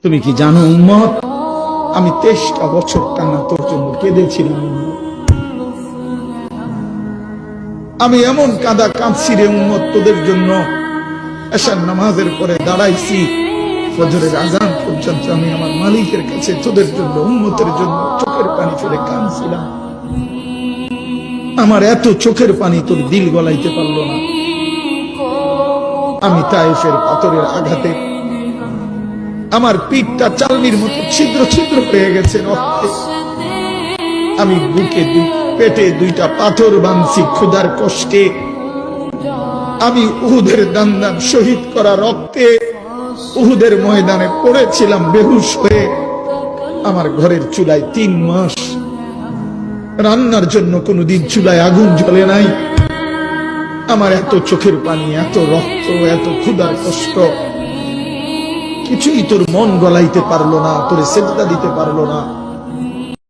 তুমি কি জানো উম্মত, আমি 23টা বছর টানা তোর জন্য কেঁদেছিলাম। আমি এমন কাঁদা কাঁদছি রে উম্মত তোদের জন্য, এশার নামাজের পরে দাঁড়াইছি ফজরের আজান পর্যন্ত আমি আমার মালিকের কাছে তোদের জন্য, উম্মতের জন্য চোখের পানি ফেলে কাঁদছিলাম। আমার এত চোখের পানি তোর দিল গলাইতে পারলো না। আমি তায়েফের পাথরের আঘাতে আমার পিঠটা চালনির মতো ছিদ্র ছিদ্র হয়ে গেছে রক্তে। আমি বুকে পেটে 2টা পাথর বাঁধছি ক্ষুধার কষ্টে। আমি উহুদের দান্দান শহীদ করা রক্তে উহুদের ময়দানে পড়েছিলাম বেহুশ হয়ে। আমার ঘরের চুলায় 3 মাস রান্নার জন্য কোনোদিন চুলায় আগুন জ্বলে নাই। আমার এত চোখের পানি, এত রক্ত, এত ক্ষুধার কষ্ট, কিছুই তোর মন গলাইতে পারলো না, তোরে সেজদা দিতে পারলো না।